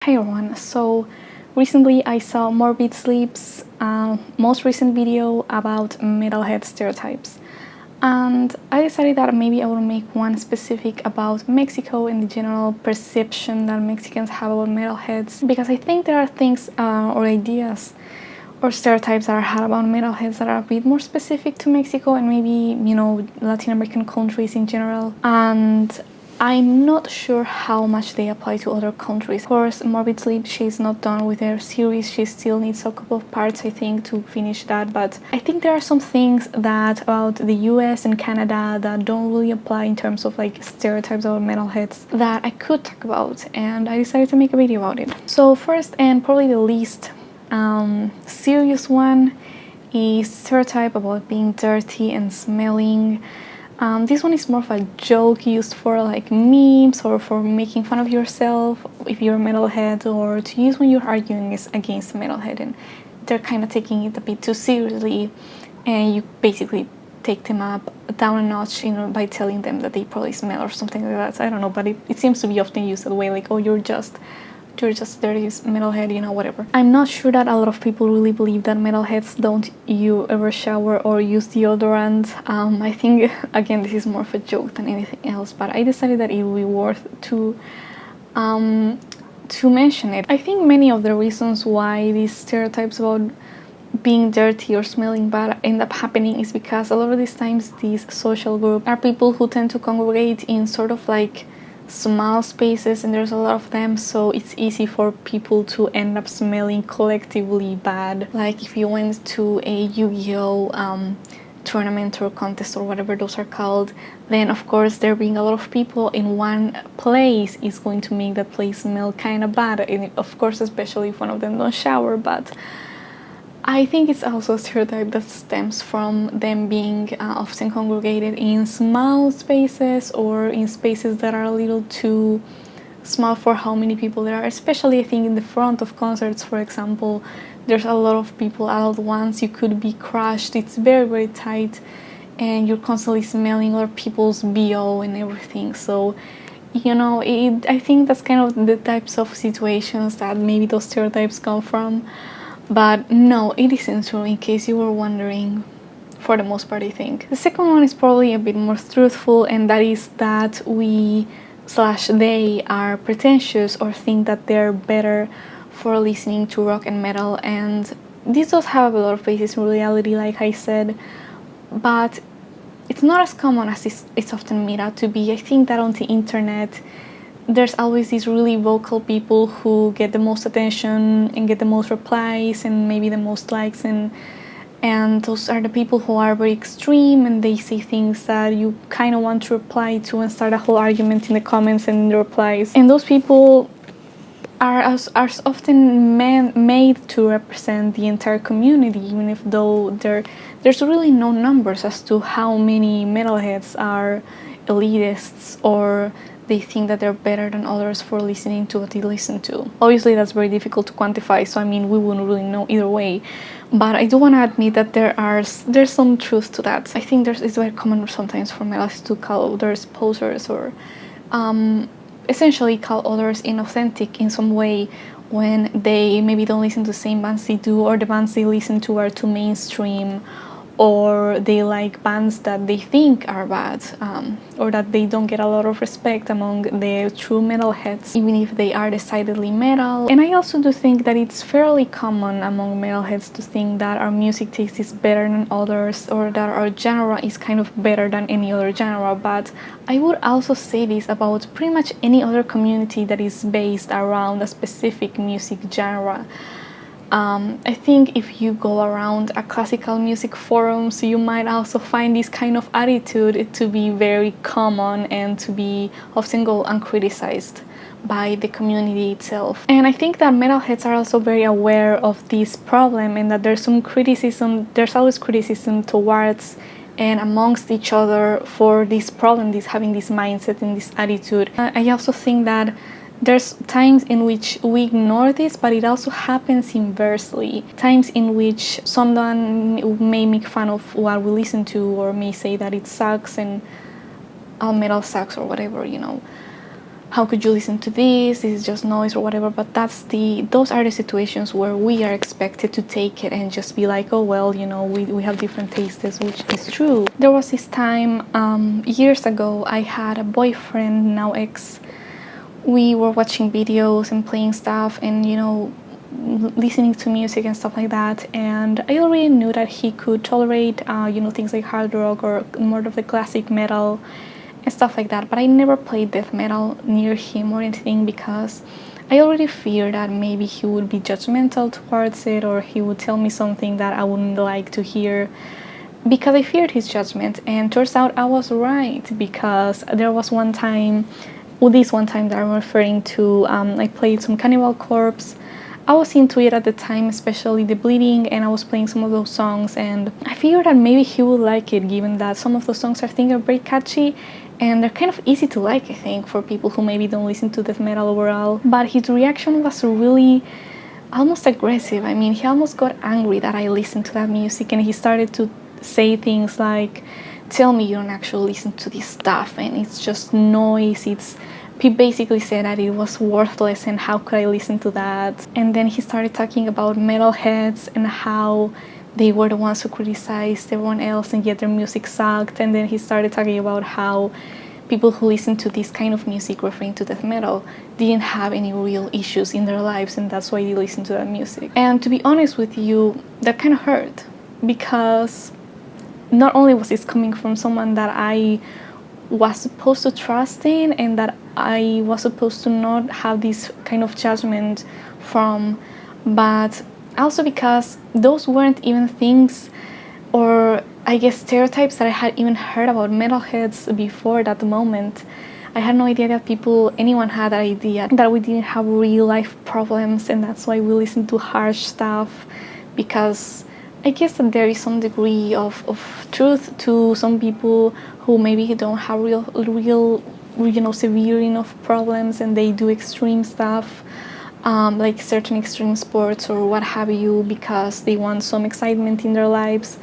Hey everyone, so recently I saw Morbid Sleep's most recent video about Metalhead stereotypes, and I decided that maybe I will make one specific about Mexico and the general perception that Mexicans have about metalheads, because I think there are things or ideas or stereotypes that are had about metalheads that are a bit more specific to Mexico and maybe, Latin American countries in general. And I'm not sure how much they apply to other countries. Of course, Morbid Sleep, she's not done with her series. She still needs a couple of parts, I think, to finish that. But I think there are some things that about the US and Canada that don't really apply in terms of like stereotypes about metalheads that I could talk about. And I decided to make a video about it. So first, and probably the least serious one, is stereotype about being dirty and smelling. This one is more of a joke used for like memes or for making fun of yourself if you're a metalhead, or to use when you're arguing against a metalhead and they're kind of taking it a bit too seriously, and you basically take them up down a notch, by telling them that they probably smell or something like that. I don't know, but it seems to be often used that way, like, oh, you're just dirty metalhead, whatever. I'm not sure that a lot of people really believe that metalheads don't ever shower or use deodorant. I think, again, this is more of a joke than anything else, but I decided that it would be worth to mention it. I think many of the reasons why these stereotypes about being dirty or smelling bad end up happening is because a lot of these times these social groups are people who tend to congregate in sort of like small spaces, and there's a lot of them, so it's easy for people to end up smelling collectively bad. Like if you went to a Yu-Gi-Oh tournament or contest or whatever those are called, then of course there being a lot of people in one place is going to make that place smell kind of bad, and of course especially if one of them don't shower. But I think it's also a stereotype that stems from them being often congregated in small spaces or in spaces that are a little too small for how many people there are. Especially, I think, in the front of concerts, for example, there's a lot of people all at once. You could be crushed. It's very, very tight, and you're constantly smelling other people's BO and everything. So, I think that's kind of the types of situations that maybe those stereotypes come from. But no, it isn't true, in case you were wondering, for the most part, I think. The second one is probably a bit more truthful, and that is that we/they are pretentious or think that they're better for listening to rock and metal. And this does have a lot of basis in reality, like I said, but it's not as common as it's often made out to be. I think that on the internet, there's always these really vocal people who get the most attention and get the most replies and maybe the most likes, and those are the people who are very extreme, and they say things that you kind of want to reply to and start a whole argument in the comments and in the replies. And those people are often made to represent the entire community, even if though there's really no numbers as to how many metalheads are elitists or they think that they're better than others for listening to what they listen to. Obviously, that's very difficult to quantify, so we wouldn't really know either way. But I do want to admit that there's some truth to that. I think it's very common sometimes for metalheads to call others posers or essentially call others inauthentic in some way when they maybe don't listen to the same bands they do, or the bands they listen to are too mainstream, or they like bands that they think are bad, or that they don't get a lot of respect among the true metalheads, even if they are decidedly metal. And I also do think that it's fairly common among metalheads to think that our music taste is better than others, or that our genre is kind of better than any other genre. But I would also say this about pretty much any other community that is based around a specific music genre. I think if you go around a classical music forums, you might also find this kind of attitude to be very common and to be often go uncriticized by the community itself. And I think that metalheads are also very aware of this problem, and that there's always criticism towards and amongst each other for this problem, having this mindset and this attitude. I also think that there's times in which we ignore this, but it also happens inversely. Times in which someone may make fun of what we listen to, or may say that it sucks and all metal sucks or whatever, how could you listen to this is just noise or whatever. But those are the situations where we are expected to take it and just be like, oh well, we have different tastes, which is true. There was this time years ago, I had a boyfriend, now ex. We were watching videos and playing stuff and listening to music and stuff like that, and I already knew that he could tolerate things like hard rock or more of the classic metal and stuff like that, but I never played death metal near him or anything because I already feared that maybe he would be judgmental towards it, or he would tell me something that I wouldn't like to hear, because I feared his judgment. And turns out I was right, because there was one time that I'm referring to, I played some Cannibal Corpse. I was into it at the time, especially the bleeding, and I was playing some of those songs, and I figured that maybe he would like it, given that some of those songs I think are very catchy and they're kind of easy to like, I think, for people who maybe don't listen to death metal overall. But his reaction was really almost aggressive. I mean, he almost got angry that I listened to that music, and he started to say things like, tell me you don't actually listen to this stuff and it's just noise. He basically said that it was worthless and how could I listen to that. And then he started talking about metalheads and how they were the ones who criticized everyone else and yet their music sucked. And then he started talking about how people who listen to this kind of music, referring to death metal, didn't have any real issues in their lives, and that's why they listen to that music. And to be honest with you, that kind of hurt, because not only was this coming from someone that I was supposed to trust in and that I was supposed to not have this kind of judgment from, but also because those weren't even things, or I guess stereotypes, that I had even heard about metalheads before that moment. I had no idea that anyone had that idea, that we didn't have real life problems, and that's why we listen to harsh stuff, because I guess that there is some degree of truth to some people who maybe don't have real severe enough problems, and they do extreme stuff, like certain extreme sports or what have you, because they want some excitement in their lives.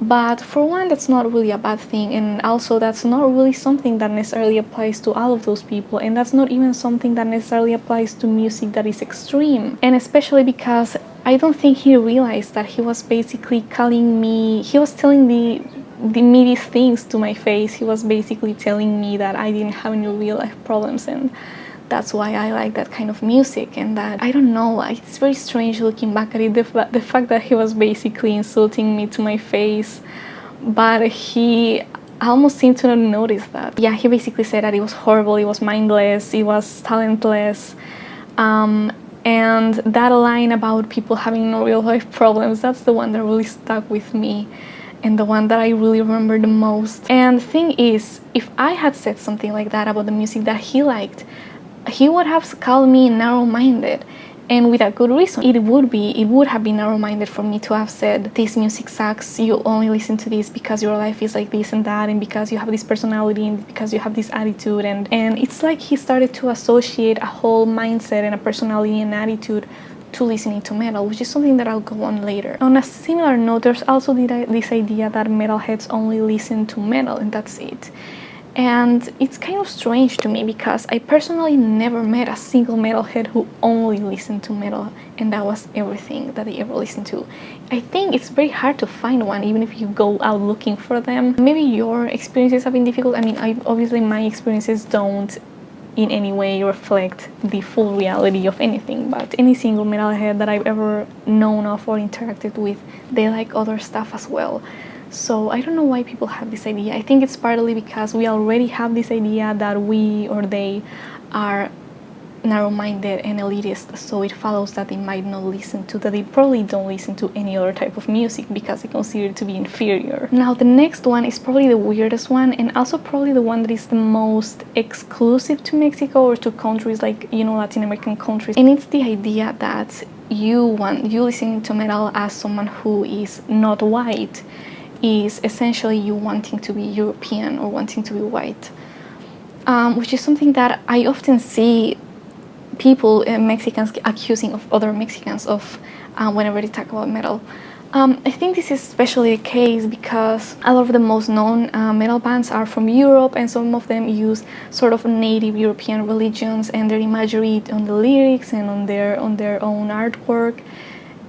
But for one, that's not really a bad thing, and also that's not really something that necessarily applies to all of those people, and that's not even something that necessarily applies to music that is extreme. And especially because I don't think he realized that he was basically telling me these things to my face. He was basically telling me that I didn't have any real life problems, and that's why I like that kind of music. And that, I don't know, it's very strange looking back at it, the fact that he was basically insulting me to my face, but he almost seemed to not notice that. Yeah, he basically said that it was horrible, it was mindless, it was talentless, and that line about people having no real life problems, that's the one that really stuck with me, and the one that I really remember the most. And the thing is, if I had said something like that about the music that he liked, he would have called me narrow-minded, and with a good reason. It would have been narrow-minded for me to have said, this music sucks, you only listen to this because your life is like this and that, and because you have this personality, and because you have this attitude, and it's like he started to associate a whole mindset and a personality and attitude to listening to metal, which is something that I'll go on later. On a similar note, there's also this idea that metalheads only listen to metal and that's it. And it's kind of strange to me, because I personally never met a single metalhead who only listened to metal and that was everything that they ever listened to. I think it's very hard to find one, even if you go out looking for them. Maybe your experiences have been difficult. I mean, obviously my experiences don't in any way reflect the full reality of anything, but any single metalhead that I've ever known of or interacted with, they like other stuff as well. So I don't know why people have this idea. I think it's partly because we already have this idea that we or they are narrow-minded and elitist, so it follows that they might not listen to, that they probably don't listen to any other type of music because they consider it to be inferior. Now the next one is probably the weirdest one, and also probably the one that is the most exclusive to Mexico or to countries like, Latin American countries, and it's the idea that you listening to metal as someone who is not white is essentially you wanting to be European or wanting to be white, which is something that I often see people, Mexicans, accusing of other Mexicans of whenever they talk about metal. I think this is especially the case because a lot of the most known metal bands are from Europe, and some of them use sort of native European religions and their imagery on the lyrics and on their own artwork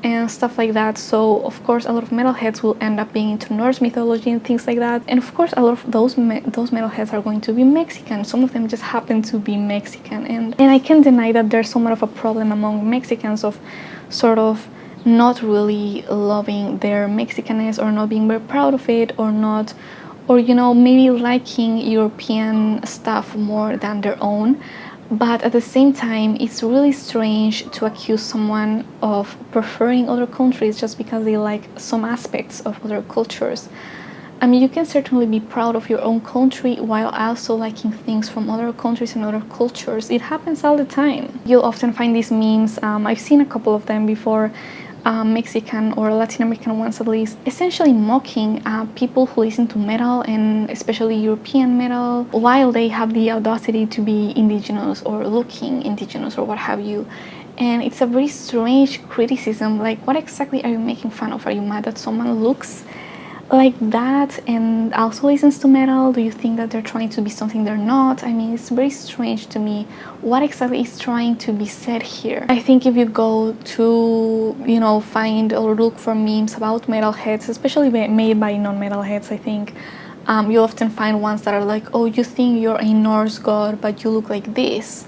and stuff like that. So of course a lot of metalheads will end up being into Norse mythology and things like that, and of course a lot of those metalheads are going to be Mexican. Some of them just happen to be Mexican, and I can't deny that there's somewhat of a problem among Mexicans of sort of not really loving their Mexicanness or not being very proud of it, or not, or maybe liking European stuff more than their own. But at the same time, it's really strange to accuse someone of preferring other countries just because they like some aspects of other cultures. I mean, you can certainly be proud of your own country while also liking things from other countries and other cultures. It happens all the time. You'll often find these memes, I've seen a couple of them before, Mexican or Latin American ones at least, essentially mocking people who listen to metal, and especially European metal, while they have the audacity to be indigenous or looking indigenous or what have you. And it's a very strange criticism. Like, what exactly are you making fun of? Are you mad that someone looks like that and also listens to metal? Do you think that they're trying to be something they're not? I mean, it's very strange to me. What exactly is trying to be said here? I think if you go to, find or look for memes about metalheads, especially made by non-metalheads, I think you often find ones that are like, oh, you think you're a Norse god, but you look like this.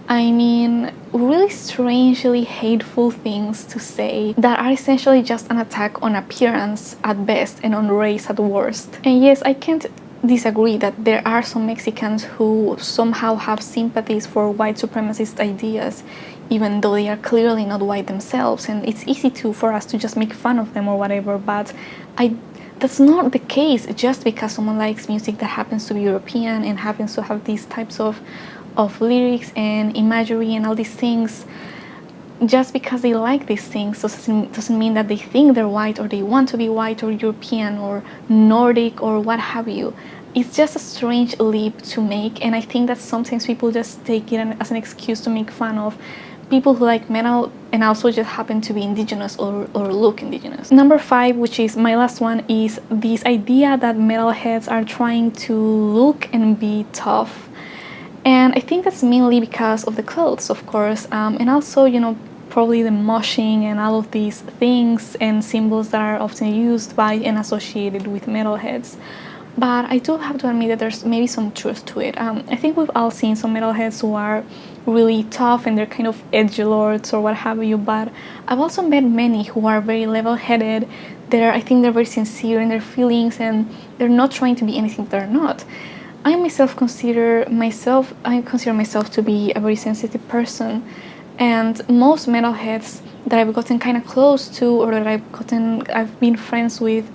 I mean, really strangely hateful things to say that are essentially just an attack on appearance at best and on race at worst. And yes, I can't disagree that there are some Mexicans who somehow have sympathies for white supremacist ideas, even though they are clearly not white themselves, and it's easy for us to just make fun of them or whatever, but that's not the case. Just because someone likes music that happens to be European and happens to have these types of lyrics and imagery and all these things, just because they like these things doesn't mean that they think they're white or they want to be white or European or Nordic or what have you. It's just a strange leap to make, and I think that sometimes people just take it as an excuse to make fun of people who like metal and also just happen to be indigenous or look indigenous. Number 5, which is my last one, is this idea that metalheads are trying to look and be tough. And I think that's mainly because of the clothes, of course, and also, probably the moshing and all of these things and symbols that are often used by and associated with metalheads. But I do have to admit that there's maybe some truth to it. I think we've all seen some metalheads who are really tough and they're kind of edgelords or what have you, but I've also met many who are very level-headed. I think they're very sincere in their feelings and they're not trying to be anything they're not. I consider myself to be a very sensitive person, and most metalheads that I've gotten kind of close to or that I've been friends with,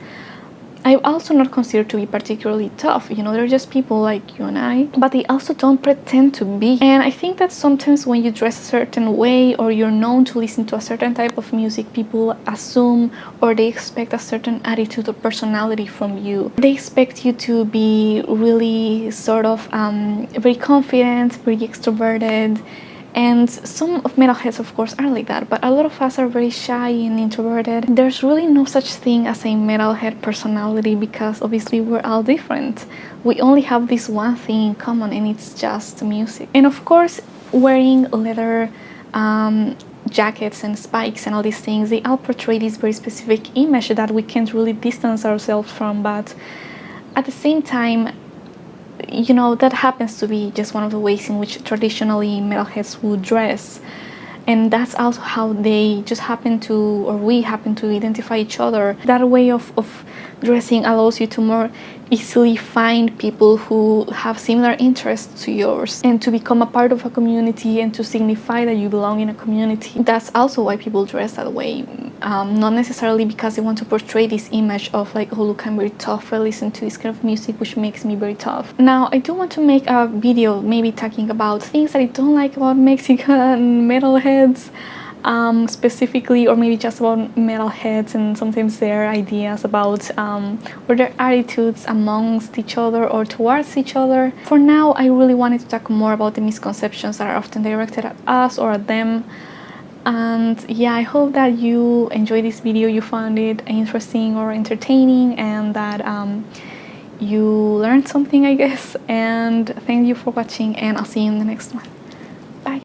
I also not consider to be particularly tough. They're just people like you and I, but they also don't pretend to be. And I think that sometimes when you dress a certain way or you're known to listen to a certain type of music, people assume or they expect a certain attitude or personality from you. They expect you to be really sort of very confident, very extroverted. And some of metalheads, of course, are like that, but a lot of us are very shy and introverted. There's really no such thing as a metalhead personality because obviously we're all different. We only have this one thing in common, and it's just music. And of course, wearing leather jackets and spikes and all these things, they all portray this very specific image that we can't really distance ourselves from, but at the same time, that happens to be just one of the ways in which traditionally metalheads would dress, and that's also how they just we happen to identify each other. That way of dressing allows you to more easily find people who have similar interests to yours and to become a part of a community and to signify that you belong in a community. That's also why people dress that way, not necessarily because they want to portray this image of like, oh look, I'm very tough, I listen to this kind of music which makes me very tough. Now I do want to make a video maybe talking about things that I don't like about Mexican metalheads, specifically, or maybe just about metalheads and sometimes their ideas about or their attitudes amongst each other or towards each other. For now, I really wanted to talk more about the misconceptions that are often directed at us or at them, And yeah, I hope that you enjoyed this video, you found it interesting or entertaining, and that you learned something, I guess. And thank you for watching, and I'll see you in the next one.